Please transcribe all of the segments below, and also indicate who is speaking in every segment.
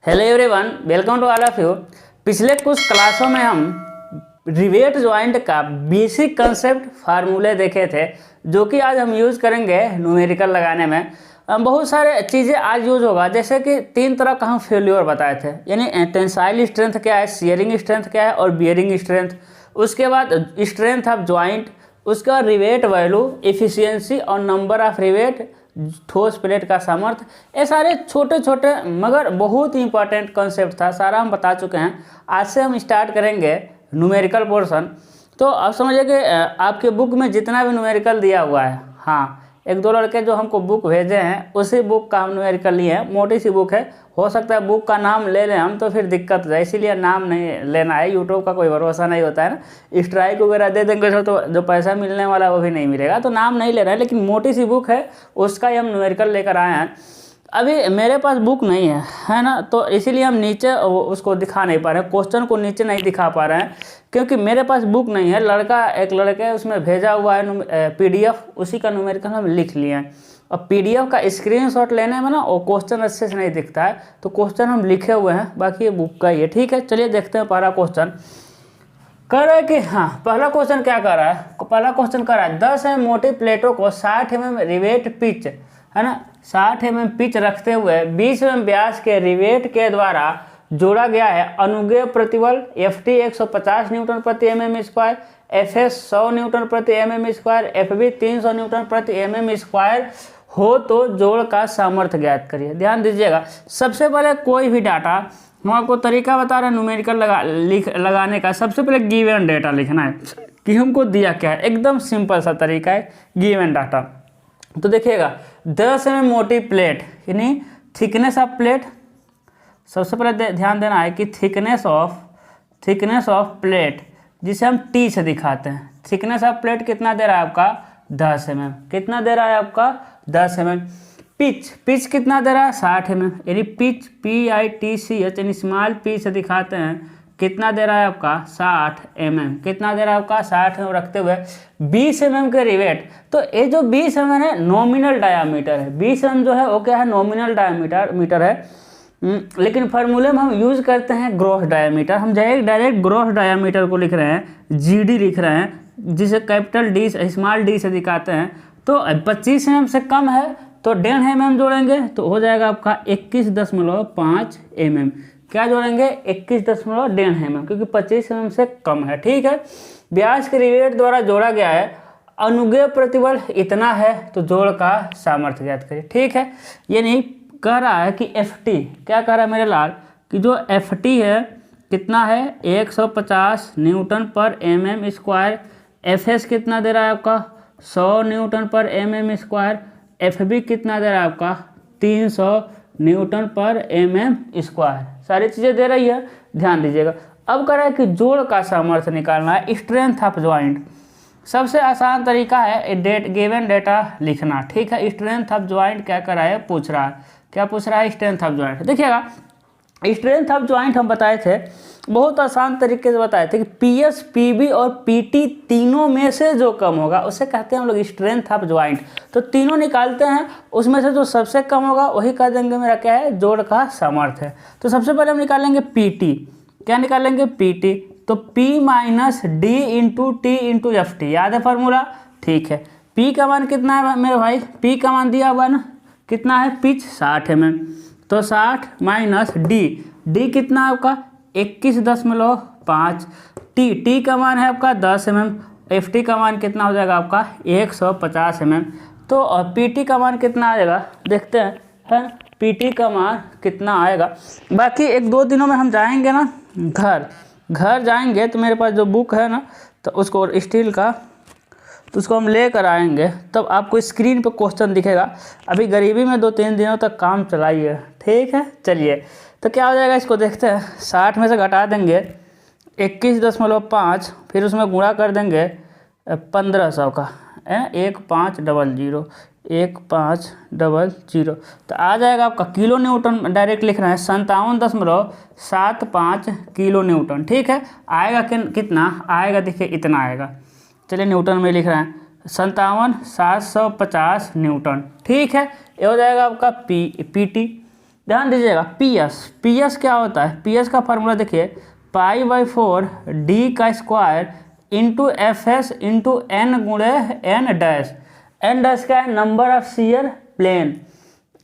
Speaker 1: Hello everyone, welcome to all of you. पिछले कुछ क्लासों में हम रिवेट जॉइंट का बेसिक कंसेप्ट फार्मूले देखे थे, जो कि आज हम यूज़ करेंगे न्यूमेरिकल लगाने में। बहुत सारे चीज़ें आज यूज होगा, जैसे कि तीन तरह का हम फेल्योर बताए थे, यानी टेंसाइल स्ट्रेंथ क्या है, शियरिंग स्ट्रेंथ क्या है और बियरिंग स्ट्रेंथ। उसके बाद स्ट्रेंथ ऑफ जॉइंट, उसके बाद रिवेट वैल्यू, एफिशिएंसी और नंबर ऑफ रिवेट, ठोस प्लेट का सामर्थ्य। ये सारे छोटे छोटे मगर बहुत ही इंपॉर्टेंट कॉन्सेप्ट था, सारा हम बता चुके हैं। आज से हम स्टार्ट करेंगे न्यूमेरिकल पोर्शन। तो अब समझिए कि आपके बुक में जितना भी न्यूमेरिकल दिया हुआ है, हाँ, एक दो लड़के जो हमको बुक भेजे हैं उसी बुक का हम न्यूमेरिकल लिए हैं। मोटी सी बुक है, हो सकता है बुक का नाम ले लें हम तो फिर दिक्कत हो जाए, इसीलिए नाम नहीं लेना है। यूट्यूब का कोई भरोसा नहीं होता है ना, स्ट्राइक वगैरह दे देंगे तो जो पैसा मिलने वाला है वो भी नहीं मिलेगा, तो नाम नहीं लेना है। लेकिन मोटी सी बुक है, उसका ही हम न्यूमेरिकल लेकर आए हैं। अभी मेरे पास बुक नहीं है ना, तो इसीलिए हम नीचे उसको दिखा नहीं पा रहे हैं, क्वेश्चन को नीचे नहीं दिखा पा रहे हैं, क्योंकि मेरे पास बुक नहीं है। एक लड़के उसमें भेजा हुआ है पीडीएफ, उसी का न्यूमेरिकल हम लिख लिए हैं। और पीडीएफ का स्क्रीनशॉट लेने में ना वो क्वेश्चन अच्छे से नहीं दिखता है, तो क्वेश्चन हम लिखे हुए हैं, बाकी ये बुक का ही है। ठीक है, चलिए देखते हैं। पहला क्वेश्चन कह रहा है कि हाँ, पहला क्वेश्चन क्या कर रहा है, पहला क्वेश्चन कर रहा है 10 मोटी प्लेटों को 60 रिवेट पिच, है ना, 60 पिच रखते हुए 20 व्यास के रिवेट के द्वारा जोड़ा गया है। अनुगेय प्रतिबल FT 150 न्यूटन प्रति mm स्क्वायर, FS 100 न्यूटन प्रति mm स्क्वायर, FB 300 न्यूटन प्रति mm स्क्वायर हो तो जोड़ का सामर्थ्य ज्ञात करिए। ध्यान दीजिएगा, सबसे पहले कोई भी डाटा, हम आपको तरीका बता रहे हैं न्यूमेरिकल लगाने का। सबसे पहले गिवन डेटा लिखना है कि हमको दिया क्या है, एकदम सिंपल सा तरीका है, गिवन डाटा। तो देखिएगा 10 मोटी प्लेट, यानी थिकनेस ऑफ प्लेट। सबसे पहले ध्यान देना है कि थिकनेस ऑफ प्लेट, जिसे हम T से दिखाते हैं। थिकनेस ऑफ प्लेट कितना दे रहा है आपका, 10 कितना दे रहा है आपका, 10 पिच कितना दे रहा है, 60 यानी पिच PITCH, यानी स्मॉल P से दिखाते हैं, कितना दे रहा है आपका, 60 कितना दे रहा है आपका, 60 रखते हुए 20 के रिवेट। तो ये जो 20 है नॉमिनल डायामीटर है। 20 जो है वो क्या है, नॉमिनल डायामीटर है। लेकिन फार्मूले में हम यूज करते हैं ग्रॉस डायामीटर। हम डायरेक्ट ग्रॉस डायामीटर को लिख रहे हैं, GD लिख रहे हैं, जिसे कैपिटल D स्मॉल D से दिखाते हैं। तो 25 से कम है तो 1.5 mm जोड़ेंगे तो हो जाएगा आपका 21.5 mm। क्या जोड़ेंगे, 21.5 mm, क्योंकि 25 mm से कम है। ठीक है, व्यास के रिवेट द्वारा जोड़ा गया है। अनुगेय प्रतिबल इतना है तो जोड़ का सामर्थ्य ज्ञात करिए। ठीक है, ये नहीं कह रहा है कि FT, क्या कह रहा है मेरे लाल, कि जो FT है कितना है, 150 न्यूटन पर mm स्क्वायर। FS कितना दे रहा है आपका, 100 न्यूटन पर mm स्क्वायर। FB कितना दे रहा है आपका, 300 न्यूटन पर mm स्क्वायर। सारी चीज़ें दे रही है, ध्यान दीजिएगा। अब कह रहा है कि जोड़ का सामर्थ्य निकालना है, स्ट्रेंथ ऑफ जॉइंट। सबसे आसान तरीका है गिवन डेटा लिखना। ठीक है, स्ट्रेंथ ऑफ जॉइंट क्या कर रहा है, पूछ रहा है, क्या पूछ रहा है, स्ट्रेंथ ऑफ जॉइंट। देखिएगा, स्ट्रेंथ ऑफ जॉइंट हम बताए थे, बहुत आसान तरीके से बताए थे कि PS, PB और PT तीनों में से जो कम होगा उसे कहते हैं हम लोग स्ट्रेंथ ऑफ जॉइंट। तो तीनों निकालते हैं, उसमें से जो सबसे कम होगा वही कह देंगे मेरा क्या है, जोड़ का सामर्थ्य है। तो सबसे पहले हम निकालेंगे PT। क्या निकालेंगे, PT। तो P - D × T × FT, याद है फार्मूला। ठीक है, P का मान कितना है मेरे भाई, P का मान दिया हुआ है ना, कितना है, पिच 60 तो 60 - D कितना है आपका, 21.5। T का मान है आपका 10 FT का मान कितना हो जाएगा आपका, 150 तो PT का मान कितना आएगा, देखते हैं PT का मान कितना आएगा। बाकी 1-2 दिनों में हम जाएंगे ना घर जाएंगे, तो मेरे पास जो बुक है ना, तो उसको स्टील का, तो उसको हम लेकर आएंगे, तब आपको स्क्रीन पे क्वेश्चन दिखेगा। अभी गरीबी में 2-3 दिनों तक काम चलाइए। ठीक है, चलिए, तो क्या हो जाएगा, इसको देखते हैं। 60 में से घटा देंगे 21.5, फिर उसमें गुणा कर देंगे 1500 का, 1500, तो आ जाएगा आपका किलो न्यूटन। डायरेक्ट लिख रहे हैं 57.75 किलो न्यूटन। ठीक है, आएगा कितना आएगा, देखिए इतना आएगा। चलिए न्यूटन में लिख रहे हैं 57,750 न्यूटन। ठीक है, ये हो जाएगा आपका PT। ध्यान दीजिएगा पी एस क्या होता है, पी एस का फार्मूला देखिए π/4 डी का square into F S into N गुणे एन डैश। एन डैश क्या है, number of shear plane.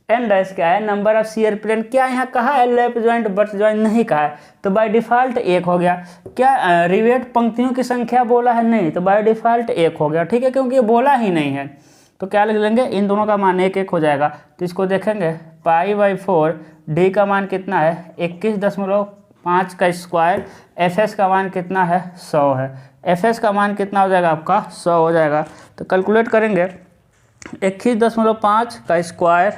Speaker 1: N dash क्या है, नंबर ऑफ शियर प्लेन। क्या यहाँ कहा है लैप ज्वाइंट बट ज्वाइंट, नहीं कहा है, तो बाय डिफ़ॉल्ट 1 हो गया। क्या रिवेट पंक्तियों की संख्या बोला है, नहीं, तो बाय डिफ़ॉल्ट 1 हो गया। ठीक है, क्योंकि ये बोला ही नहीं है, तो क्या लिख लेंगे, इन दोनों का मान 1 1 हो जाएगा। तो इसको देखेंगे π/4 डी का मान कितना है 21.5 का स्क्वायर, एफ एस का मान कितना है 100 है, एफ एस का मान कितना हो जाएगा आपका 100 हो जाएगा। तो कैलकुलेट करेंगे 21.5 का स्क्वायर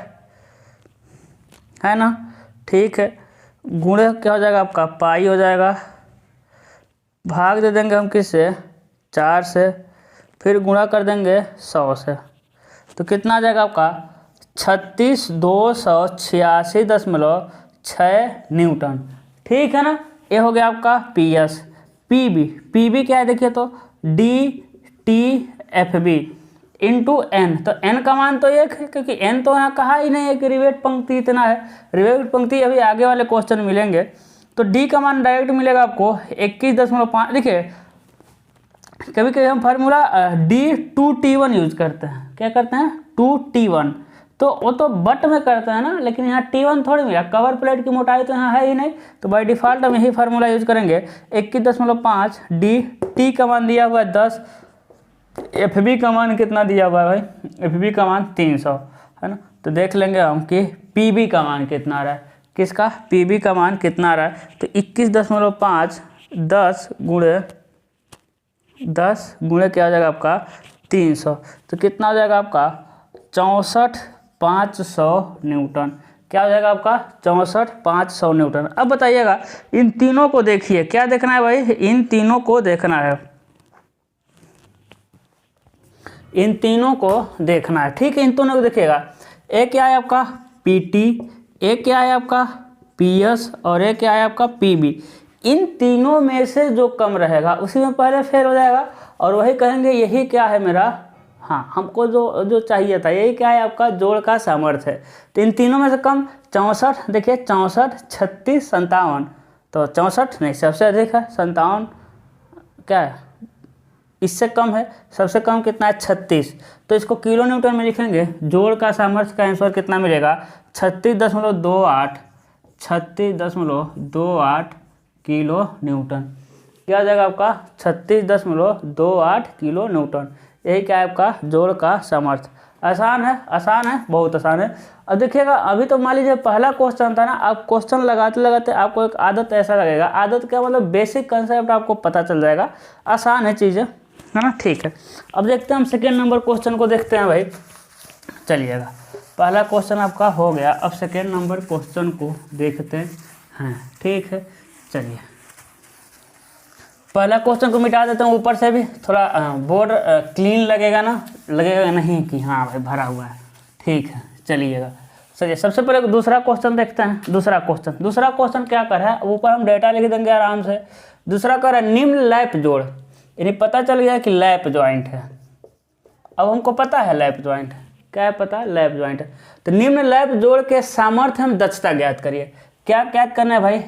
Speaker 1: है ना, ठीक है, गुणे क्या हो जाएगा आपका पाई हो जाएगा, भाग दे देंगे हम किससे 4 से, फिर गुणा कर देंगे 100 से, तो कितना आ जाएगा आपका 36,286.6 न्यूटन। ठीक है ना, ये हो गया आपका पी एस। पी बी क्या है देखिए, तो D T F B into N, तो एन का मान तो 1 है, क्योंकि एन तो यहाँ कहा ही नहीं है कि रिवेट पंक्ति इतना है। रिवेट पंक्ति अभी आगे वाले क्वेश्चन मिलेंगे। तो डी का मान डायरेक्ट मिलेगा आपको 21.5। देखिए कभी कभी हम फार्मूला D2T1 यूज करते हैं, क्या करते हैं 2T1, तो वो तो बट में करते हैं ना, लेकिन यहाँ T1 थोड़ी मिला, कवर प्लेट की मोटाई तो यहाँ है ही नहीं, तो बाय डिफ़ॉल्ट हम यही फार्मूला यूज करेंगे। 21.5 डी टी का मान दिया हुआ है 10, एफ बी का मान कितना दिया हुआ है भाई, एफ बी का मान 300 है ना। तो देख लेंगे हम कि पी बी का मान कितना आ रहा है, किसका पी बी का मान कितना आ रहा है, तो 21.5 10 गुणे क्या हो जाएगा आपका 300, तो कितना हो जाएगा आपका 64,500 न्यूटन। क्या हो जाएगा आपका 64,500 न्यूटन। अब बताइएगा इन तीनों को देखिए, क्या देखना है भाई, इन तीनों को देखना है, इन तीनों को देखना है। ठीक है, इन तीनों को देखिएगा, एक क्या है आपका पी टी, एक क्या है आपका पी एस, और एक क्या है आपका पी बी। इन तीनों में से जो कम रहेगा उसी में पहले फेल हो जाएगा, और वही कहेंगे यही क्या है मेरा, हाँ हमको जो जो चाहिए था, यही क्या है आपका जोड़ का सामर्थ्य है। तो इन तीनों में से कम 64, देखिए 64, 36, 57, तो 64 नहीं, सबसे अधिक है 57, क्या है इससे कम है, सबसे कम कितना है 36, तो इसको किलो न्यूटन में लिखेंगे। जोड़ का सामर्थ्य का आंसर कितना मिलेगा 36.28 किलो न्यूटन। क्या हो जाएगा आपका 36.28 किलो न्यूटन। यही क्या है आपका जोड़ का सामर्थ्य। आसान है, आसान है, बहुत आसान है। अब देखिएगा अभी तो मान लीजिए पहला क्वेश्चन था ना, आप क्वेश्चन लगाते लगाते आपको एक आदत ऐसा लगेगा, आदत क्या मतलब बेसिक कंसेप्ट आपको पता चल जाएगा, आसान है चीज़ें, है ना। ठीक है, अब देखते हैं हम सेकेंड नंबर क्वेश्चन को देखते हैं भाई। चलिएगा पहला क्वेश्चन आपका हो गया, अब सेकेंड नंबर क्वेश्चन को देखते हैं। ठीक है, चलिए पहला क्वेश्चन को मिटा देता हूँ, ऊपर से भी थोड़ा बोर्ड क्लीन लगेगा ना, लगेगा नहीं कि हाँ भाई भरा हुआ है। ठीक है, चलिएगा चलिए सबसे पहले दूसरा क्वेश्चन देखते हैं। दूसरा क्वेश्चन क्या कर रहा है, ऊपर हम डेटा लिख देंगे आराम से। दूसरा कर रहा है निम्न लैप जोड़, यानी पता चल गया कि लैप जॉइंट है। अब हमको पता है लैप जॉइंट है, क्या है पता है लैप जॉइंट है। तो निम्न लैप जोड़ के सामर्थ्य हम दक्षता ज्ञात करिए। क्या ज्ञात करना है भाई,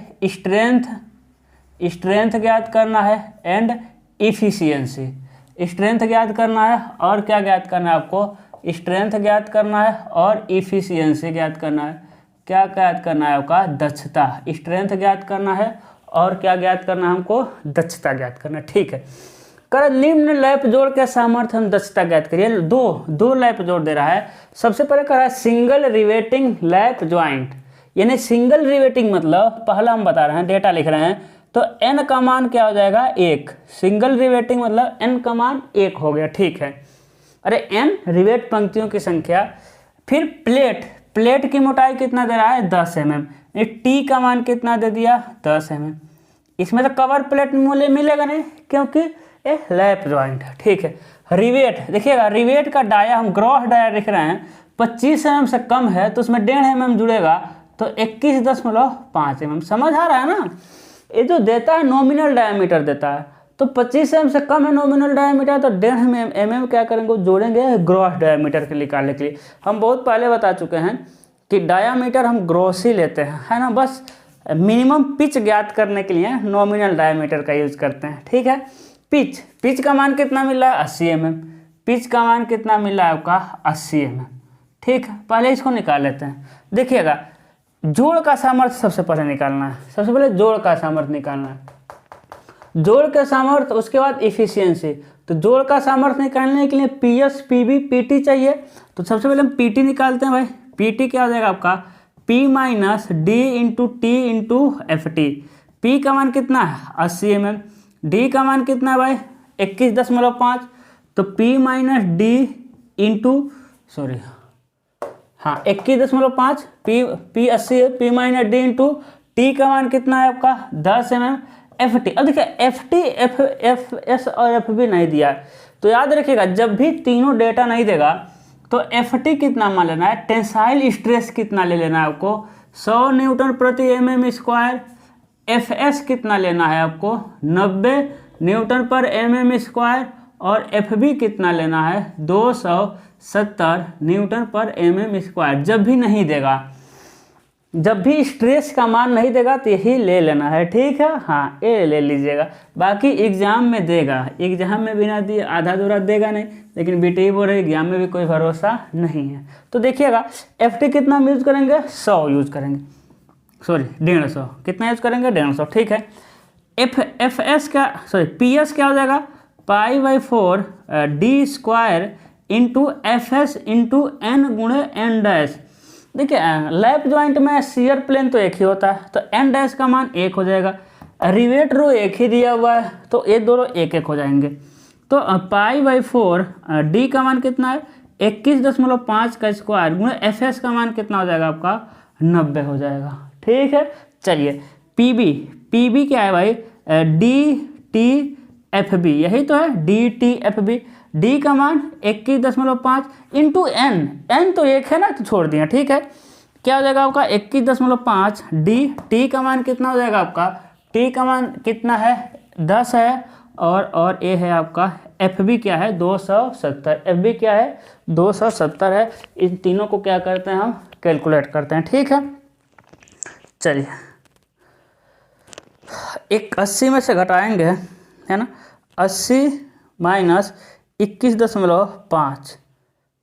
Speaker 1: स्ट्रेंथ ज्ञात करना है एंड इफिशियंसी। स्ट्रेंथ ज्ञात करना है और क्या ज्ञात करना है आपको, स्ट्रेंथ ज्ञात करना है और इफिशियंसी ज्ञात करना है। क्या ज्ञात करना है आपका दक्षता, स्ट्रेंथ ज्ञात करना है और क्या ज्ञात करना है हमको दक्षता ज्ञात करना है। ठीक है, कर निम्न लैप जोड़ के सामर्थ्य हम दक्षता ज्ञात करिए। दो लैप जोड़ दे रहा है। सबसे पहले कर रहा है सिंगल रिवेटिंग लैप ज्वाइंट, यानी सिंगल रिवेटिंग मतलब पहला हम बता रहे हैं, डेटा लिख रहे हैं, तो n का मान क्या हो जाएगा 1। सिंगल रिवेटिंग मतलब n का मान 1 हो गया। ठीक है, अरे n रिवेट पंक्तियों की संख्या। फिर प्लेट की मोटाई कितना दे रहा है 10 mm, t का मान कितना दे दिया 10 mm। इसमें तो कवर प्लेट मूल्य मिलेगा नहीं क्योंकि ये लैप जॉइंट है। ठीक है, रिवेट देखिएगा, रिवेट का डाया हम ग्रॉस डाया लिख रहे हैं, 25 mm से कम है तो उसमें 1.5 mm जुड़ेगा, तो 21.5 mm। समझ आ रहा है ना, ये जो देता है नॉमिनल डायमीटर देता है, तो 25 mm से कम है नॉमिनल डायमीटर, तो 1.5 mm क्या करेंगे जोड़ेंगे ग्रॉस डायमीटर के निकालने के लिए। हम बहुत पहले बता चुके हैं कि डायामीटर हम ग्रॉस ही लेते हैं, है ना, बस मिनिमम पिच ज्ञात करने के लिए नॉमिनल डायामीटर का यूज करते हैं। ठीक है, पिच का मान कितना मिल रहा है 80 mm, पिच का मान कितना मिल रहा है आपका 80 mm। ठीक है, पहले इसको निकाल लेते हैं। देखिएगा, जोड़ का सामर्थ्य सबसे पहले निकालना है, सबसे पहले जोड़ का सामर्थ्य निकालना है, जोड़ का सामर्थ्य, उसके बाद इफिशियंसी। तो जोड़ का सामर्थ्य निकालने के लिए PS, PB, PT चाहिए। तो सबसे पहले हम PT निकालते हैं भाई। PT क्या हो जाएगा आपका P minus D into T into FT। P का मान कितना है 80 mm, D का मान कितना है भाई 21.5। तो P minus D into 21.5, P 80 है, P minus D into T का मान कितना है आपका 10 mm। FT, अब देखिए FT, FS और FB नहीं दिया है, तो याद रखिएगा जब भी तीनों डेटा नहीं देगा तो FT कितना मान लेना है, टेंसाइल स्ट्रेस कितना ले लेना है आपको 100 न्यूटन प्रति mm स्क्वायर। FS कितना लेना है आपको 90 न्यूटन पर mm स्क्वायर, और FB कितना लेना है 270 न्यूटन पर mm स्क्वायर। जब भी नहीं देगा, जब भी स्ट्रेस का मान नहीं देगा तो यही ले लेना है। ठीक है, हाँ ये ले लीजिएगा। बाकी एग्जाम में देगा, एग्जाम में बिना दिए आधा अधूरा देगा नहीं, लेकिन BTE बोर्ड एग्जाम में भी कोई भरोसा नहीं है। तो देखिएगा FT कितना हम यूज़ करेंगे 100 यूज़ करेंगे, सॉरी 150, कितना यूज़ करेंगे 150। ठीक है, PS क्या हो जाएगा π/4 D square into FS into N गुणे N डैश। देखिए लैप जॉइंट में शियर प्लेन तो एक ही होता है, तो N डैश का मान 1 हो जाएगा। रिवेट रो एक ही दिया हुआ है, तो ये दोनों 1-1 हो जाएंगे। तो π/4 D का मान कितना है 21.5 का स्क्वायर गुणे FS का मान कितना हो जाएगा आपका 90 हो जाएगा। ठीक है, चलिए PB क्या है भाई DTFB, यही तो है DTFB। D का मान 21.5 इंटू N तो 1 है ना, तो छोड़ दिया। ठीक है, क्या हो जाएगा आपका 21.5 D। T का मान कितना हो जाएगा आपका, T का मान कितना है 10 है, और A है आपका FB क्या है 270, FB क्या है 270 है। इन तीनों को क्या करते हैं हम कैलकुलेट करते हैं। ठीक है, चलिए एक 80 में से घटाएंगे, है ना, 80 माइनस 21.5,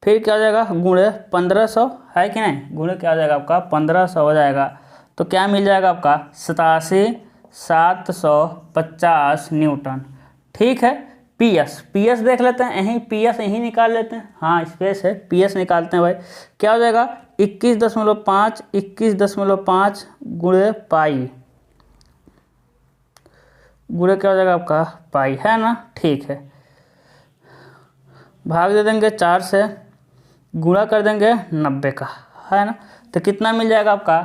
Speaker 1: फिर क्या हो जाएगा गुणे 1500, है कि नहीं, गुणे क्या हो जाएगा आपका 1500 हो जाएगा। तो क्या मिल जाएगा आपका 87,750 न्यूटन। ठीक है, PS देख लेते हैं, PS यहीं निकाल लेते हैं, हाँ स्पेस है, PS निकालते हैं भाई। क्या हो जाएगा 21.5 गुणे पाई, गुणे क्या हो जाएगा आपका पाई, है ना। ठीक है, भाग दे देंगे 4 से, गुणा कर देंगे 90 का, है ना। तो कितना मिल जाएगा आपका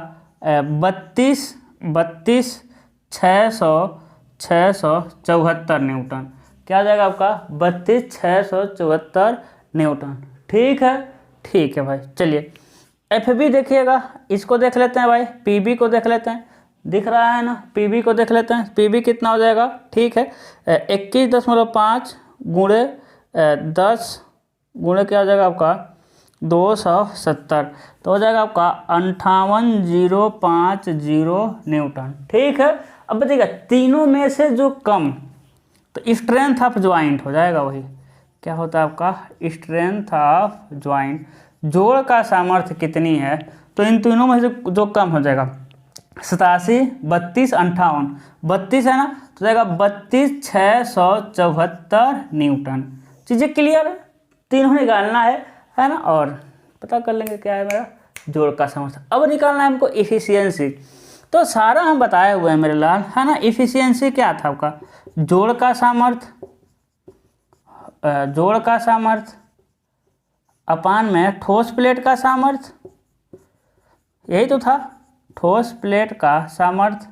Speaker 1: 32,674 न्यूटन। क्या हो जाएगा आपका 32,674 न्यूटन। ठीक है भाई। चलिए FB देखिएगा, इसको देख लेते हैं भाई, PB को देख लेते हैं, दिख रहा है ना, PB को देख लेते हैं। PB कितना हो जाएगा, ठीक है 21.5 गुणे 10 गुणे क्या हो जाएगा आपका 270, तो हो जाएगा आपका 58,050 न्यूटन। ठीक है, अब बताइएगा तीनों में से जो कम, तो स्ट्रेंथ ऑफ ज्वाइंट हो जाएगा, वही क्या होता है आपका स्ट्रेंथ ऑफ ज्वाइंट, जोड़ का सामर्थ्य कितनी है। तो इन तीनों में से जो कम हो जाएगा 87, 32, 58, 32 है ना, तो जाएगा 32,674 न्यूटन। चीज़ें क्लियर है, तीनों निकालना है ना, और पता कर लेंगे क्या है मेरा जोड़ का सामर्थ्य। अब निकालना है हमको इफिशियंसी, तो सारा हम बताए हुए हैं मेरे लाल, है ना। इफिशियंसी क्या था आपका जोड़ का सामर्थ्य अपान में ठोस प्लेट का सामर्थ्य, यही तो था, ठोस प्लेट का सामर्थ्य,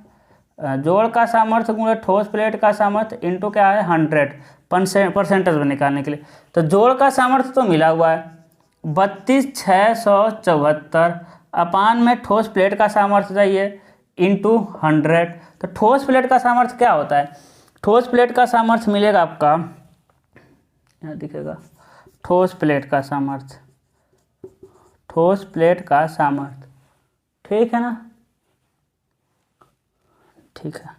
Speaker 1: जोड़ का सामर्थ्य गुणे ठोस प्लेट का सामर्थ्य इंटू क्या है 100 परसेंटेज में निकालने के लिए। तो जोड़ का सामर्थ्य तो मिला हुआ है 32,674 अपान में ठोस प्लेट का सामर्थ्य चाहिए इंटू 100। तो ठोस प्लेट का सामर्थ्य क्या होता है, ठोस प्लेट का सामर्थ्य मिलेगा आपका, यहाँ दिखेगा ठोस प्लेट का सामर्थ्य, ठोस प्लेट का सामर्थ्य ठीक है ना, ठीक है।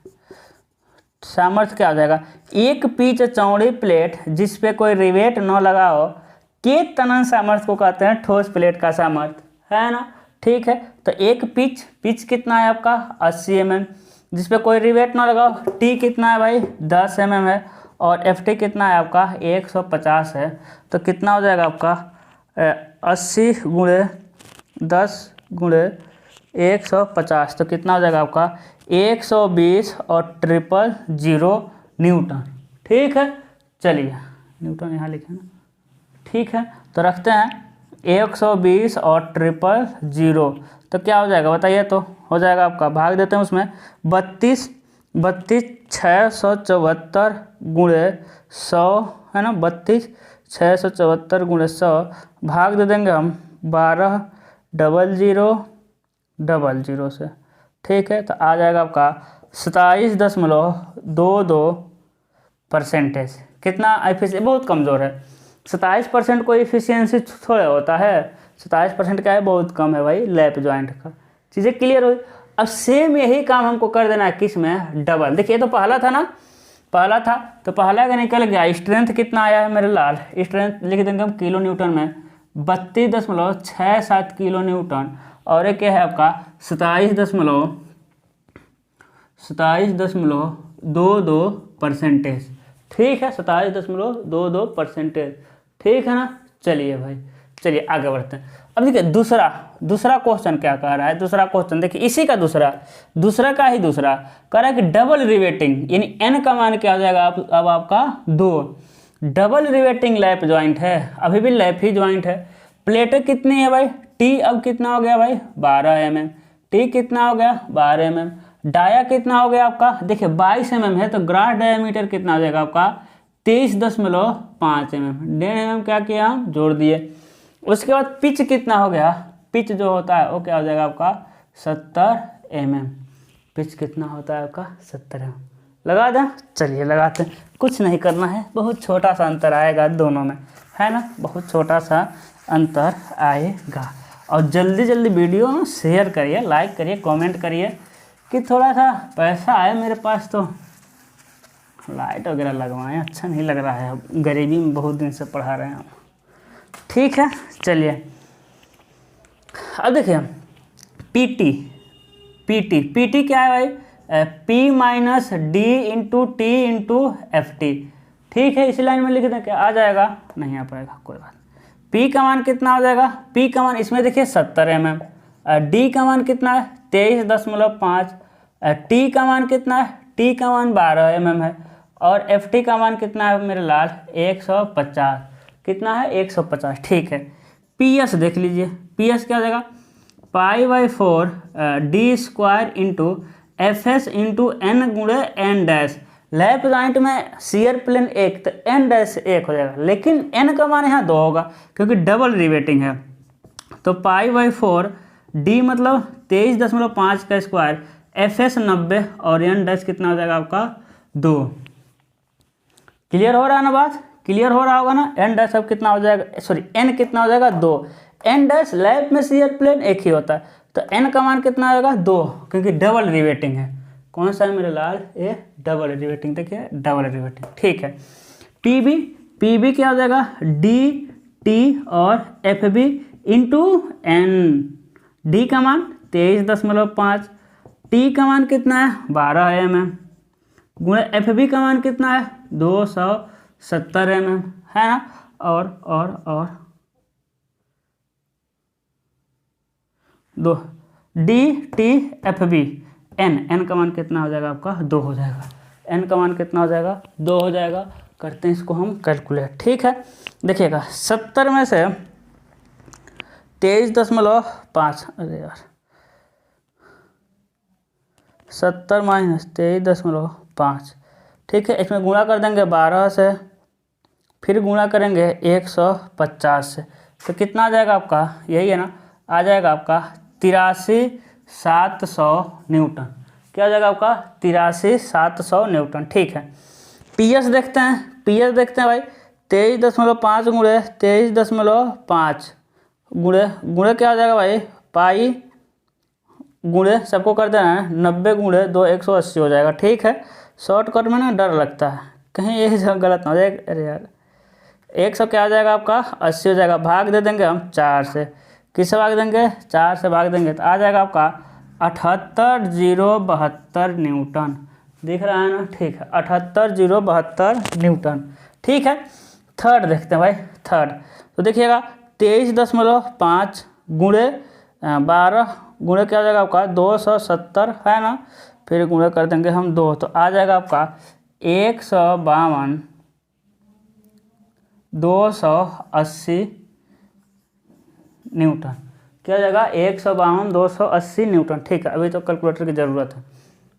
Speaker 1: सामर्थ्य क्या हो जाएगा, एक पिच चौड़ी प्लेट जिस पे कोई रिवेट न लगा हो के तनन सामर्थ्य को कहते हैं ठोस प्लेट का सामर्थ्य, है ना, ठीक है। तो एक पिच कितना है आपका 80 mm, जिस पे कोई रिवेट ना लगा हो। टी कितना है भाई 10 mm है, और एफ टी कितना है आपका 150 है। तो कितना हो जाएगा आपका 80 × 10 × 150, तो कितना हो जाएगा आपका 120 और 000 न्यूटन, ठीक है। चलिए न्यूटन यहाँ लिखे ना, ठीक है। तो रखते हैं 120 और 000, तो क्या हो जाएगा बताइए, तो हो जाएगा आपका, भाग देते हैं उसमें 32 674 × 100 है ना, 32 674 × 100 भाग दे देंगे हम 120000 से, ठीक है। तो आ जाएगा आपका 27.22%। कितना एफिशिएंसी, बहुत कमज़ोर है 27%, कोई एफिशिएंसी थोड़ा होता है, 27% क्या है, बहुत कम है भाई लैप जॉइंट का। चीज़ें क्लियर हुई। अब सेम यही काम हमको कर देना है किस में, डबल। देखिए तो पहला था ना, पहला था तो पहला का निकल गया। स्ट्रेंथ कितना आया है मेरे लाल, स्ट्रेंथ लिख देंगे हम किलो न्यूटन में 32.67 किलो न्यूटन, और एक क्या है आपका 27.22%, ठीक है, 27.22%, ठीक है ना। चलिए भाई, चलिए आगे बढ़ते हैं। अब देखिए दूसरा क्वेश्चन क्या कह रहा है। दूसरा क्वेश्चन देखिए इसी का दूसरा का ही दूसरा कह रहा है कि डबल रिवेटिंग, यानी एन का मान क्या हो जाएगा अब आपका 2। डबल रिवेटिंग लैप जॉइंट है, अभी भी लैप ही जॉइंट है। प्लेटें कितनी है भाई, टी अब कितना हो गया भाई 12 mm, टी कितना हो गया 12 mm, डाया कितना हो गया आपका, देखिए 22 mm है, तो ग्रास डायमीटर कितना हो जाएगा आपका 23.5 mm, 1.5 mm क्या किया हम जोड़ दिए। उसके बाद पिच कितना हो गया, पिच जो होता है वो क्या हो जाएगा आपका 70 mm, पिच कितना होता है आपका 70 mm, लगा दें। चलिए लगाते हैं, कुछ नहीं करना है, बहुत छोटा सा अंतर आएगा दोनों में, है ना, बहुत छोटा सा अंतर आएगा। और जल्दी जल्दी वीडियो में शेयर करिए, लाइक करिए, कमेंट करिए कि थोड़ा सा पैसा आए मेरे पास, तो लाइट वगैरह लगवाएं, अच्छा नहीं लग रहा है, गरीबी में बहुत दिन से पढ़ा रहे हैं हम, ठीक है। चलिए अब देखिए पीटी क्या है भाई, P - D × T × FT, ठीक है। इसी लाइन में लिख दें, क्या आ जाएगा, नहीं आ पाएगा, कोई बात। P का मान कितना हो जाएगा, P का मान इसमें देखिए 70 mm, D का मान कितना है 23.5, T का मान कितना है, T का मान 12 mm है, और FT का मान कितना है मेरे लाल 150, कितना है 150, ठीक है। PS देख लीजिए, PS क्या हो जाएगा π/4 D² × FS × N × N dash. Lap joint में शियर प्लेन 1 तो N डैश 1 हो जाएगा, लेकिन N का मान यहाँ 2 होगा क्योंकि डबल रिवेटिंग है। तो π/4 D मतलब 23.5 का स्क्वायर, FS 90 और N डैश कितना हो जाएगा आपका 2। क्लियर हो रहा है ना बात, क्लियर हो रहा होगा ना। N डैश अब कितना हो जाएगा, सॉरी N कितना हो जाएगा 2। N डैश लैप में शियर प्लेन 1 ही होता है, तो N का मान कितना आएगा 2, क्योंकि डबल रिवेटिंग है। कौन सा है मेरे लाल, ये डबल रिवेटिंग, देखिए डबल रिवेटिंग, ठीक है। पीबी क्या हो जाएगा DT और FB × N, D का मान 23.5, T का मान कितना है 12 mm, गुणे FB का मान कितना है 270 mm, है ना। और दो DT FB N का मान कितना हो जाएगा आपका 2 हो जाएगा, N का मान कितना हो जाएगा 2 हो जाएगा। करते हैं इसको हम कैलकुलेट, ठीक है। देखिएगा 70 में से 23.5, अरे यार 70 - 23.5, ठीक है। इसमें गुणा कर देंगे 12 से, फिर गुणा करेंगे 150 से, तो कितना आ जाएगा आपका, यही है ना, आ जाएगा आपका 83,700 न्यूटन। क्या हो जाएगा आपका 83,700 न्यूटन, ठीक है। PS देखते हैं, PS देखते हैं भाई 23.5 गुणे 23.5 गुणे क्या हो जाएगा भाई गुणे सबको कर देना है, 90 गुणे 2 180 हो जाएगा। ठीक है, शॉर्टकट में ना डर लगता है कहीं ये गलत ना हो जाए। अरे यार 100 क्या हो जाएगा आपका 80 हो जाएगा। भाग दे देंगे हम 4 से, किससे भाग देंगे 4 से भाग देंगे तो आ जाएगा आपका 78,072 न्यूटन। दिख रहा है ना, ठीक है 78,072 न्यूटन। ठीक है, थर्ड देखते हैं भाई। थर्ड तो देखिएगा 23.5 गुणे 12 गुणे क्या हो जाएगा आपका 270 है ना, फिर गुणे कर देंगे हम 2 तो आ जाएगा आपका 152,280 न्यूटन। क्या हो जाएगा 152,280 न्यूटन। ठीक है, अभी तो कैलकुलेटर की ज़रूरत है।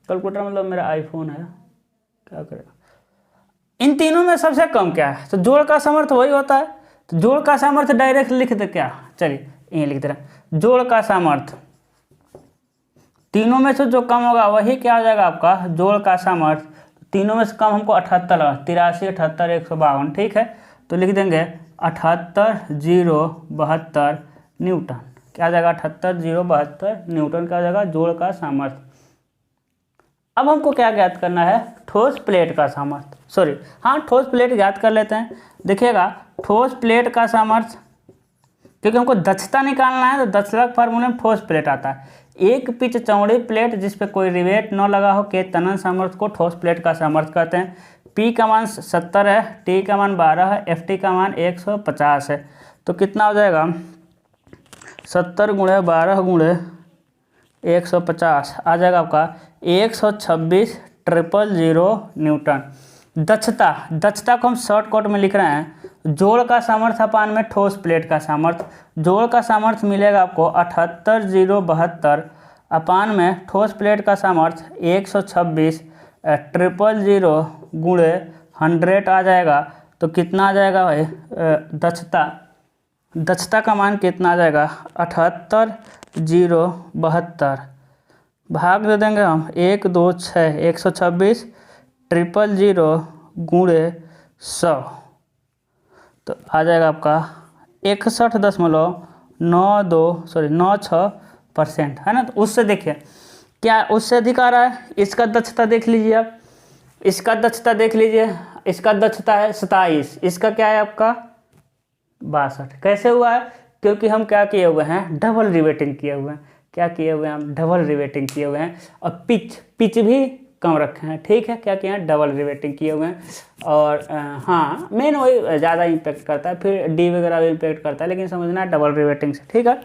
Speaker 1: कैलकुलेटर मतलब मेरा आईफोन है, क्या करेगा। इन तीनों में सबसे कम क्या है, तो जोड़ का सामर्थ्य वही होता है। तो जोड़ का सामर्थ्य डायरेक्ट लिख दे क्या, चलिए ये लिख दे रहे। जोड़ का सामर्थ्य तीनों में से जो कम होगा वही क्या हो जाएगा आपका जोड़ का सामर्थ्य। तीनों में से कम हमको 78 लगा, 83, 78, 152। ठीक है, तो लिख देंगे 78,072 न्यूटन। क्या हो जाएगा 78,072 न्यूटन क्या हो जाएगा जोड़ का सामर्थ्य। अब हमको क्या ज्ञात करना है, ठोस प्लेट का सामर्थ्य। सॉरी हाँ, ठोस प्लेट ज्ञात कर लेते हैं। देखिएगा ठोस प्लेट का सामर्थ्य, क्योंकि हमको दक्षता निकालना है तो दक्षता के फार्मूले में ठोस प्लेट आता है। एक पिच चौड़ी प्लेट जिस पे कोई रिवेट न लगा हो के तनन सामर्थ्य को ठोस प्लेट का सामर्थ्य कहते हैं। P का मान 70 है, T का मान 12 है, FT का मान 150 है। तो कितना हो जाएगा 70 गुणे 12 गुणे 150 आ जाएगा आपका 126,000 न्यूटन। दक्षता को हम शॉर्टकट में लिख रहे हैं, जोड़ का सामर्थ्य अपान में ठोस प्लेट का सामर्थ्य। जोड़ का सामर्थ्य मिलेगा आपको 78,072 अपान में ठोस प्लेट का सामर्थ्य 126,000 गुणे 100 आ जाएगा। तो कितना आ जाएगा भाई दक्षता का मान कितना आ जाएगा 78,072 भाग दे देंगे हम 1 2 6 126,000 गुणे 100 तो आ जाएगा आपका 61.96% है ना। तो उससे देखिए क्या उससे अधिक आ रहा है। इसका दक्षता देख लीजिए आप, इसका दक्षता देख लीजिए, इसका दक्षता है 27, इसका क्या है आपका 62। कैसे हुआ है, क्योंकि हम क्या किए हुए हैं डबल रिवेटिंग किए हुए हैं। क्या किए हुए हैं हम डबल रिवेटिंग किए हुए हैं, और पिच भी कम रखे हैं। ठीक है, क्या किए हैं डबल रिवेटिंग किए हुए हैं। और हाँ मेन वही ज़्यादा इम्पेक्ट करता है, फिर डी वगैरह भी इम्पेक्ट करता है, लेकिन समझना है डबल रिवेटिंग से। ठीक है,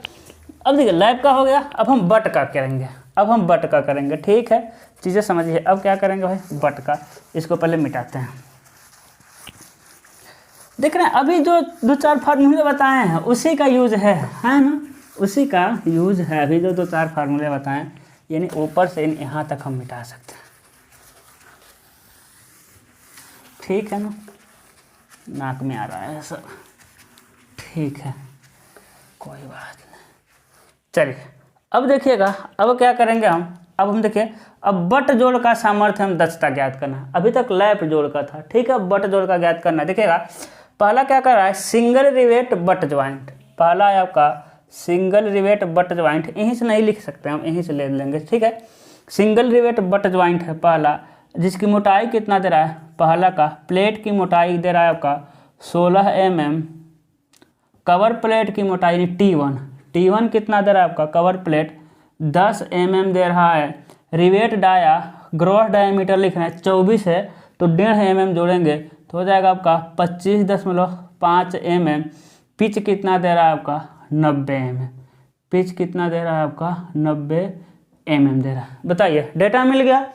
Speaker 1: अब देखिए लैब का हो गया, अब हम बट का करेंगे। अब हम बट का करेंगे। ठीक है, चीज़ें समझिए। अब क्या करेंगे भाई बट का, इसको पहले मिटाते हैं। देख रहे हैं अभी जो 2-4 फार्मूले बताए हैं उसी का यूज है ना, उसी का यूज है। अभी जो 2-4 फार्मूले बताएं, यानी ऊपर से यहाँ तक हम मिटा सकते हैं। ठीक है ना, नाक में आ रहा है सब, ठीक है कोई बात नहीं। चलिए अब देखिएगा, अब क्या करेंगे हम, अब हम देखिए अब बट जोड़ का सामर्थ्य हम दक्षता ज्ञात करना। अभी तक लैप जोड़ का था। ठीक है, बट जोड़ का ज्ञात करना। देखिएगा पहला क्या कर रहा है सिंगल रिवेट बट ज्वाइंट। पहला है आपका सिंगल रिवेट बट ज्वाइंट, यहीं से नहीं लिख सकते हम, यहीं से ले लेंगे। ठीक है, सिंगल रिवेट बट ज्वाइंट है पहला, जिसकी मोटाई कितना दे रहा है, पहला का प्लेट की मोटाई दे रहा है आपका 16 mm। कवर प्लेट की मोटाई T1 कितना दे रहा है आपका, कवर प्लेट 10 mm दे रहा है। रिवेट डाया ग्रॉस डायमीटर लिख रहे हैं 24 है, तो 1.5 mm जोड़ेंगे तो हो जाएगा आपका 25.5 mm। पिच कितना दे रहा है आपका 90 mm। पिच कितना दे रहा है आपका 90 mm दे रहा है। बताइए डेटा मिल गया।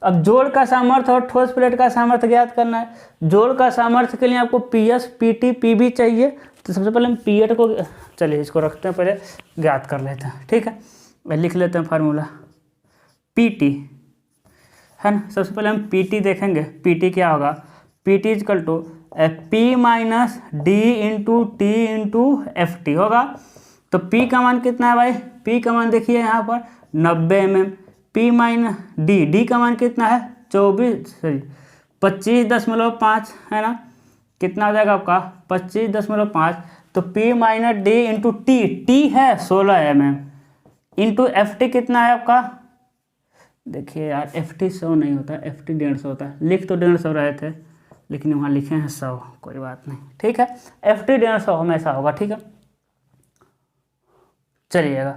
Speaker 1: अब जोड़ का सामर्थ्य और ठोस प्लेट का सामर्थ्य ज्ञात करना है। जोड़ का सामर्थ्य के लिए आपको PS, PT, PB चाहिए। तो सबसे पहले हम पीएट को, चलिए इसको रखते हैं, पहले ज्ञात कर लेते हैं। ठीक है, मैं लिख लेते हैं फार्मूला PT है ना। सबसे पहले हम PT देखेंगे। PT क्या होगा, PT is equal to P minus D into T into FT होगा। तो P का मान कितना है भाई, P का मान देखिए यहाँ पर 90 mm। P माइनस D का मान कितना है 25.5 है ना। कितना हो जाएगा आपका 25.5। तो P minus D into T है 16 mm। इंटू एफ टी कितना है आपका, देखिए यार एफ टी 100 नहीं होता, एफ टी 150 होता है, लिख तो 150 रहे थे लेकिन वहाँ लिखे हैं 100, कोई बात नहीं, ठीक है, एफ टी 150 हमेशा होगा, ठीक है। चलिएगा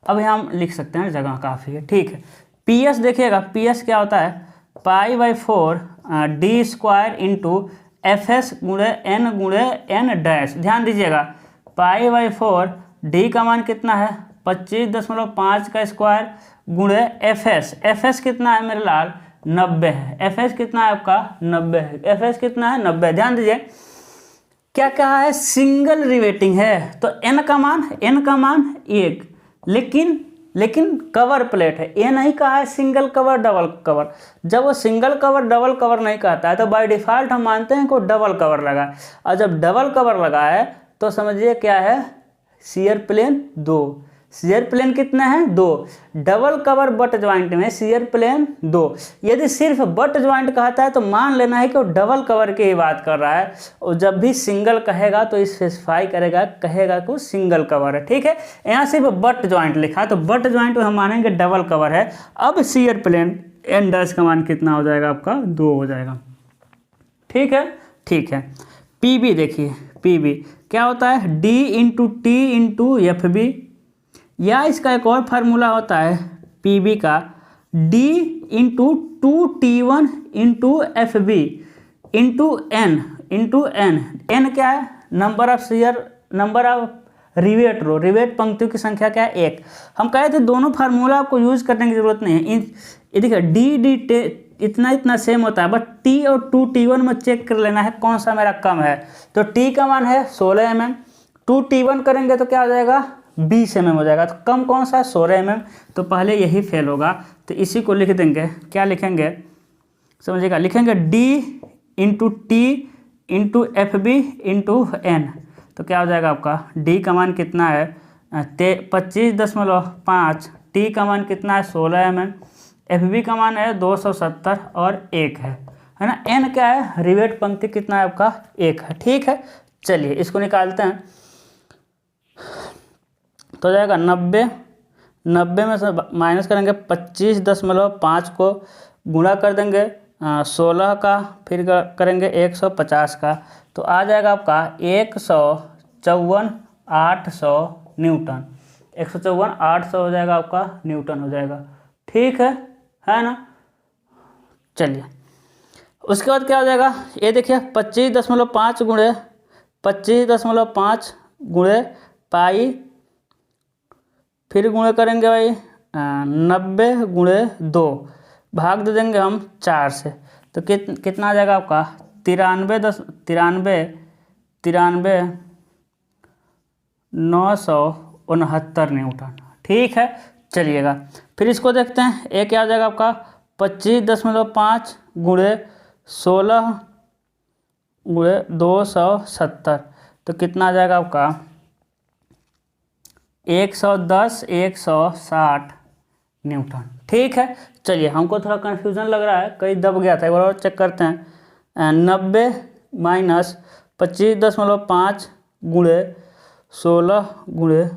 Speaker 1: अब यहाँ हम लिख सकते हैं, जगह काफ़ी है, ठीक है। पी एस देखिएगा, पी एस क्या होता है, π/4 D square into F S गुणे एन डैश। ध्यान दीजिएगा π/4 डी का मान कितना है 25.5 का स्क्वायर गुणे एफ एस कितना है मेरे लाल 90 है, एफ एस कितना है आपका 90 है, एफ एस कितना है 90। ध्यान दीजिए क्या कहा है, सिंगल रिवेटिंग है तो एन का मान 1, लेकिन कवर प्लेट है, ये नहीं कहा है सिंगल कवर डबल कवर। जब वो सिंगल कवर डबल कवर नहीं कहता है तो बाय डिफ़ॉल्ट हम मानते हैं कि डबल कवर लगा है, और जब डबल कवर लगा है तो समझिए क्या है, शियर प्लेन 2, शियर प्लेन कितना है 2, डबल कवर बट ज्वाइंट में शियर प्लेन 2। यदि सिर्फ बट ज्वाइंट कहता है तो मान लेना है कि वो डबल कवर की ही बात कर रहा है, और जब भी सिंगल कहेगा तो स्पेसिफाई कहेगा कि वो सिंगल कवर है, ठीक है। यहाँ सिर्फ बट ज्वाइंट लिखा है तो बट ज्वाइंट हम मानेंगे डबल कवर है। अब शियर प्लेन एन डैश का मान कितना हो जाएगा आपका 2 हो जाएगा, ठीक है। पी बी देखिए, पी बी क्या होता है, D into T into F B, या इसका एक और फार्मूला होता है पी बी का, D into 2T1 into F B into N, N क्या है, number of rivet row, rivet पंक्तियों की संख्या क्या है 1। हम कहे थे दोनों फार्मूला आपको यूज करने की जरूरत नहीं है, ये देखिए डी इतना सेम होता है, बट टी और 2T1 में चेक कर लेना है कौन सा मेरा कम है। तो टी का मान है 16 mm, 2T1 करेंगे तो क्या हो जाएगा 20 mm हो जाएगा, तो कम कौन सा है 16 mm, तो पहले यही फेल होगा, तो इसी को लिख देंगे, क्या लिखेंगे समझिएगा, लिखेंगे D into T into F B into N, तो क्या हो जाएगा आपका, डी का मान कितना है 25.5, टी का मान कितना है 16 mm, एफ बी का मान है 270 और 1 है ना, एन क्या है, रिवेट पंक्ति कितना है आपका 1 है, ठीक है। चलिए इसको निकालते हैं, तो हो जाएगा 90 में से माइनस करेंगे 25.5 को गुणा कर देंगे 16 का, फिर करेंगे 150 का, तो आ जाएगा आपका 154,800 न्यूटन, 154,800 हो जाएगा आपका न्यूटन हो जाएगा, ठीक है ना। चलिए उसके बाद क्या हो जाएगा, ये देखिए 25.5 गुणे पाई, फिर गुणे करेंगे भाई 90 गुणे 2, भाग दे देंगे हम 4 से, तो कितना आ जाएगा आपका 93,969 न्यूटन, ठीक है। चलिएगा फिर इसको देखते हैं, एक क्या आ जाएगा आपका 25.5 गुणे 16 गुणे 270, तो कितना आ जाएगा आपका 110,160 न्यूटन, ठीक है। चलिए हमको थोड़ा कन्फ्यूज़न लग रहा है, कहीं दब गया था, एक बार और चेक करते हैं, 90 माइनस 25.5 गुणे 16 गुणे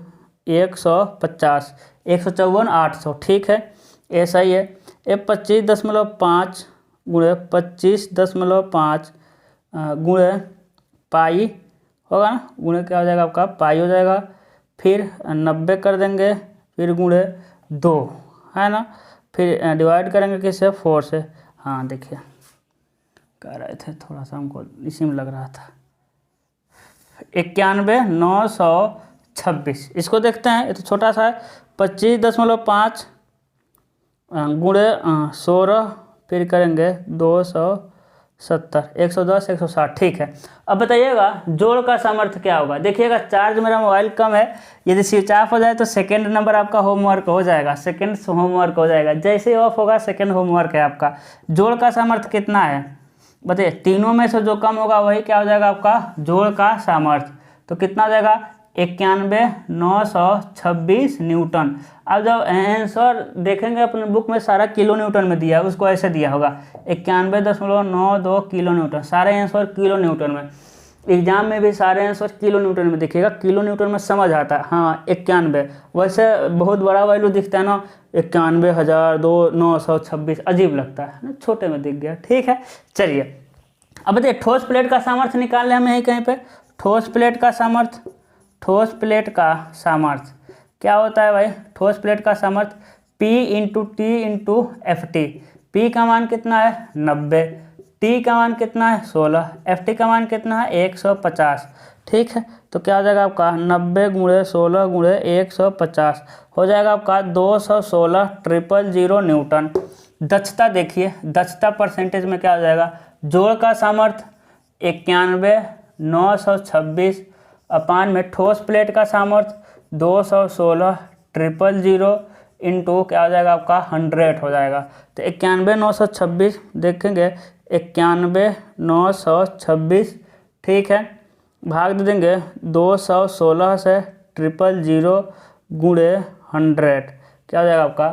Speaker 1: 150, 154,800, ठीक है, ऐसा ही है। ये 25.5 गुणे 25.5 गुणे पाई होगा ना, गुणे क्या हो जाएगा आपका पाई हो जाएगा, फिर 90 कर देंगे, फिर गुणे 2 है ना, फिर डिवाइड करेंगे किससे 4 से, हाँ देखिए कह रहे थे थोड़ा सा हमको इसी में लग रहा था, 91,926। इसको देखते हैं, ये तो छोटा सा है, 25.5 गुणे 16, फिर करेंगे 270, 110, 160, ठीक है। अब बताइएगा जोड़ का सामर्थ्य क्या होगा। देखिएगा चार्ज मेरा मोबाइल कम है, यदि स्विच ऑफ हो जाए तो सेकंड नंबर आपका होमवर्क हो जाएगा, सेकंड होमवर्क हो जाएगा, जैसे ही ऑफ होगा सेकंड होमवर्क है आपका। जोड़ का सामर्थ्य कितना है बताइए, तीनों में से जो कम होगा वही क्या हो जाएगा आपका जोड़ का सामर्थ्य, तो कितना हो जाएगा 91,926 न्यूटन। अब जब आंसर देखेंगे अपने बुक में सारा किलो न्यूटन में दिया है, उसको ऐसे दिया होगा 91.92 किलो न्यूटन, सारे आंसर किलो न्यूटन में। एग्जाम में भी सारे आंसर किलो न्यूटन में दिखेगा, किलो न्यूटन में समझ आता है। हाँ 91, वैसे बहुत बड़ा वैल्यू दिखता है ना, 91,926 अजीब लगता है ना, छोटे में दिख गया। ठीक है, चलिए अब देखिए ठोस प्लेट का सामर्थ्य निकाल लें हम यहीं कहीं पे। ठोस प्लेट का सामर्थ्य, ठोस प्लेट का सामर्थ्य क्या होता है भाई? ठोस प्लेट का सामर्थ्य P into T into F T. P का मान कितना है? 90। टी का मान कितना है? 16। एफ टी का मान कितना है? 150। ठीक है, तो क्या हो जाएगा आपका 90 गुणे 16 गुणे 150 हो जाएगा आपका 216 ट्रिपल जीरो न्यूटन। दक्षता देखिए, दक्षता परसेंटेज में क्या हो जाएगा? जोड़ का सामर्थ्य 91,926 अपान में ठोस प्लेट का सामर्थ्य 216 ट्रिपल जीरो इंटू क्या हो जाएगा आपका 100 हो जाएगा। तो 91,926 देखेंगे, 91,926 ठीक है, भाग दे देंगे 216 से ट्रिपल जीरो गुणे 100 क्या हो जाएगा आपका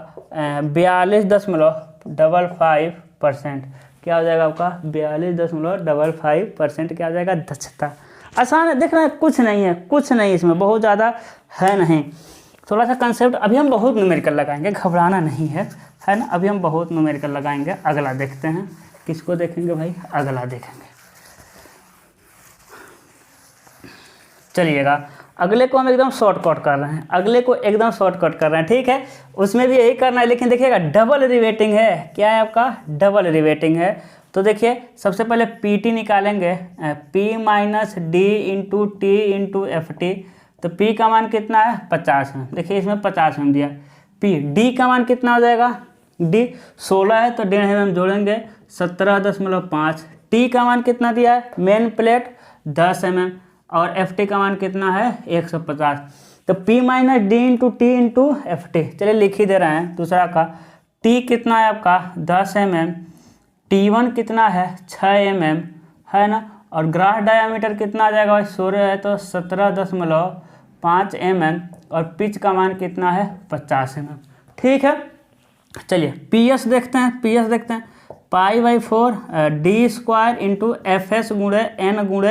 Speaker 1: 42.55%। क्या हो जाएगा आपका 42.55% क्या हो जाएगा दक्षता। आसान है, देख रहे हैं, कुछ नहीं है, कुछ नहीं इसमें बहुत ज़्यादा है नहीं, थोड़ा सा कंसेप्ट। अभी हम बहुत न्यूमेरिकल लगाएंगे, घबराना नहीं है ना, अभी हम बहुत न्यूमेरिकल लगाएंगे। अगला देखते हैं, किसको देखेंगे भाई? अगला देखेंगे, चलिएगा अगले को हम एकदम शॉर्टकट कर रहे हैं, अगले को एकदम शॉर्टकट कर रहे हैं। ठीक है, उसमें भी यही करना है, लेकिन देखिएगा डबल रिवेटिंग है। क्या है आपका? डबल रिवेटिंग है। तो देखिए सबसे पहले पी टी निकालेंगे, P minus D into T into F T. तो P का मान कितना है? 50 में। देखिए इसमें 50 में दिया। P D का मान कितना हो जाएगा? D 16 है तो 1.5 mm जोड़ेंगे 17.5। T का मान कितना दिया है? मेन प्लेट 10 mm और एफ टी का मान कितना है? 150। तो P minus D into T into F T, चलिए लिख ही दे रहे हैं दूसरा का। T कितना है आपका? 10 mm। T1 कितना है? 6 mm है ना, और ग्रास डायामीटर कितना आ जाएगा? 16 है तो 17.5 mm और पिच का मान कितना है? 50 mm। ठीक है, चलिए PS देखते हैं, PS देखते हैं। π/4 D square into F S गुणे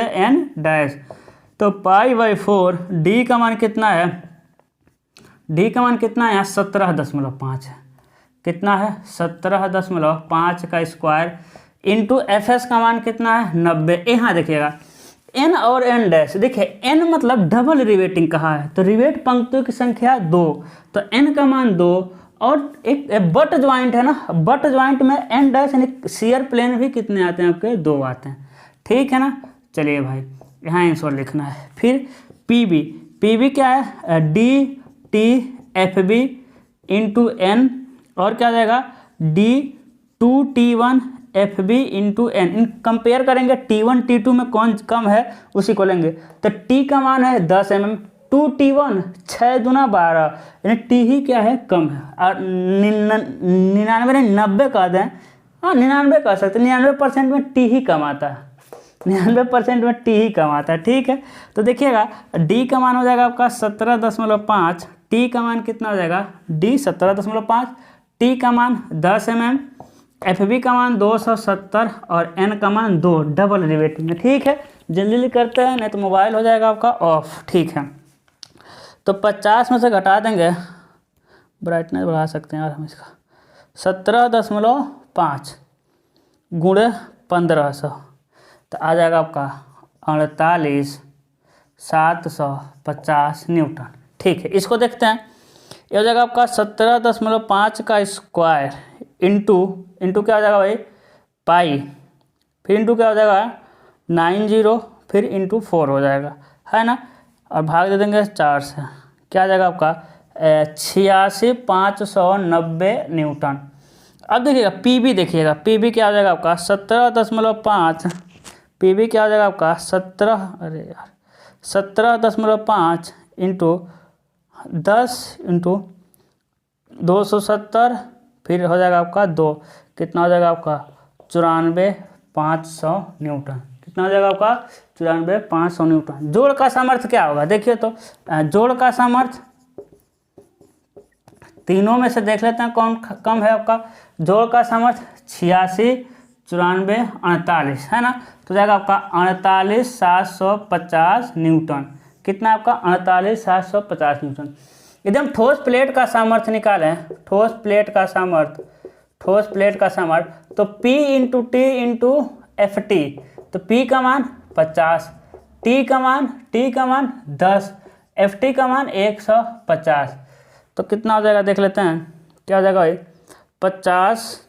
Speaker 1: एन डैश। तो π/4 डी का मान कितना है? डी का मान कितना है? 17.5 है। कितना है? 17.5 का स्क्वायर इंटू एफ एस का मान कितना है? 90। यहाँ देखिएगा एन और एन डैश, देखिए एन मतलब डबल रिवेटिंग कहा है, तो रिवेट पंक्तियों की संख्या 2, तो एन का मान 2 और एक बट ज्वाइंट है ना, बट ज्वाइंट में एन डैश यानी शेयर प्लेन भी कितने आते हैं आपके? 2 आते हैं। ठीक है ना, चलिए भाई यहाँ आंसर लिखना है। फिर पी बी क्या है? D T F B into N और क्या जाएगा? D 2T1 F B into N. इन कंपेयर करेंगे T1 T2 में कौन कम है उसी को लेंगे। तो T का मान है 10 mm, 2T1 6 दूना 12 यानी T ही क्या है? कम है। और 99 नहीं 90 कह दें, हाँ 99 कह सकते, 99% में T ही कम आता है, 99% में T ही कम आता है। ठीक है, तो देखिएगा D का मान हो जाएगा आपका 17.5, T का मान कितना हो जाएगा? D 17.5, T का मान 10 mm, एफ बी का मान 270 और एन का मान 2, डबल रिवेटिंग है। ठीक है, जल्दी जल्दी करते हैं नहीं तो मोबाइल हो जाएगा आपका ऑफ। ठीक है, तो 50 में से घटा देंगे, ब्राइटनेस बढ़ा सकते हैं यार हम इसका, 17.5 गुणे 1500 तो आ जाएगा आपका 48,750 न्यूटन। ठीक है, इसको देखते हैं। ये हो जाएगा आपका 17.5 का स्क्वायर इंटू क्या हो जाएगा भाई? पाई, फिर इंटू क्या हो जाएगा? 90, फिर इंटू 4 हो जाएगा, है ना, और भाग दे देंगे 4 से। क्या आ जाएगा आपका? 86,590 न्यूटन। अब देखिएगा पी बी, देखिएगा पी बी क्या हो जाएगा आपका? 17.5, पी बी क्या हो जाएगा आपका? 17.5 इंटू 10 इंटू 270, फिर हो जाएगा आपका 2, कितना हो जाएगा आपका? 94,500 न्यूटन। कितना हो जाएगा आपका? 94,500 न्यूटन। जोड़ का सामर्थ्य क्या होगा? देखिए तो जोड़ का सामर्थ्य तीनों में से देख लेते हैं कौन कम है आपका। जोड़ का सामर्थ्य 86, 94 48 है ना, तो जाएगा आपका 48,750 न्यूटन। कितना आपका 48,750 न्यूटन। एकदम ठोस प्लेट का सामर्थ्य निकालें, ठोस प्लेट का सामर्थ्य, ठोस प्लेट का सामर्थ्य, तो P into T into F T, तो P का मान 50, T का मान 10, एफ टी का मान 150, तो कितना हो जाएगा देख लेते हैं, क्या हो जाएगा भाई 50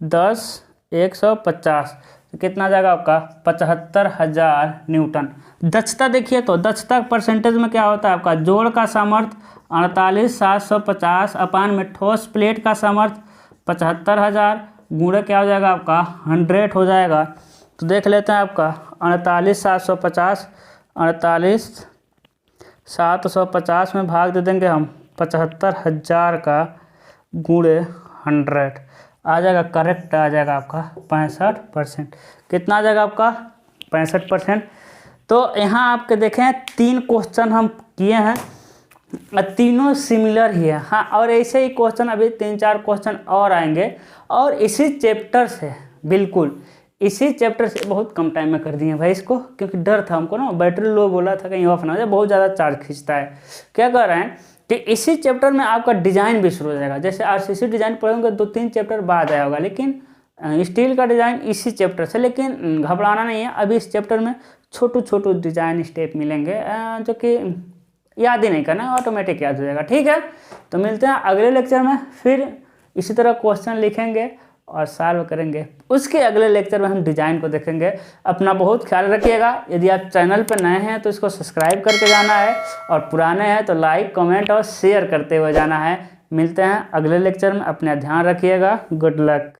Speaker 1: 10 150, तो कितना आ जाएगा आपका 75,000 न्यूटन। दक्षता देखिए तो दक्षता परसेंटेज में क्या होता है आपका, जोड़ का सामर्थ्य 48,750 अपान में ठोस प्लेट का सामर्थ्य 75,000 गुणे क्या हो जाएगा आपका 100 हो जाएगा। तो देख लेते हैं आपका 48,750 48,750 में भाग दे देंगे हम 75,000 का गुणे 100, आ जाएगा करेक्ट, आ जाएगा आपका 65%। कितना आ जाएगा आपका 65%। तो यहाँ आपके देखें 3 क्वेश्चन हम किए हैं, तीनों सिमिलर ही है। हाँ, और ऐसे ही क्वेश्चन अभी 3-4 क्वेश्चन और आएंगे, और इसी चैप्टर से, बिल्कुल इसी चैप्टर से बहुत कम टाइम में कर दिए भाई इसको, क्योंकि डर था हमको ना, बैटरी लो बोला था कहीं ऑफ ना हो जाए, बहुत ज़्यादा चार्ज खींचता है। क्या कर रहे हैं कि इसी चैप्टर में आपका डिज़ाइन भी शुरू हो जाएगा। जैसे आरसीसी डिज़ाइन पढ़ेंगे 2-3 चैप्टर बाद आया होगा, लेकिन स्टील का डिज़ाइन इसी चैप्टर से। लेकिन घबराना नहीं है, अभी इस चैप्टर में छोटू डिज़ाइन स्टेप मिलेंगे जो कि याद ही नहीं करना, ऑटोमेटिक याद हो जाएगा। ठीक है, तो मिलते हैं अगले लेक्चर में, फिर इसी तरह क्वेश्चन लिखेंगे और सॉल्व करेंगे। उसके अगले लेक्चर में हम डिज़ाइन को देखेंगे। अपना बहुत ख्याल रखिएगा। यदि आप चैनल पर नए हैं तो इसको सब्सक्राइब करके जाना है, और पुराने हैं तो लाइक कमेंट और शेयर करते हुए जाना है। मिलते हैं अगले लेक्चर में, अपना ध्यान रखिएगा। Good luck.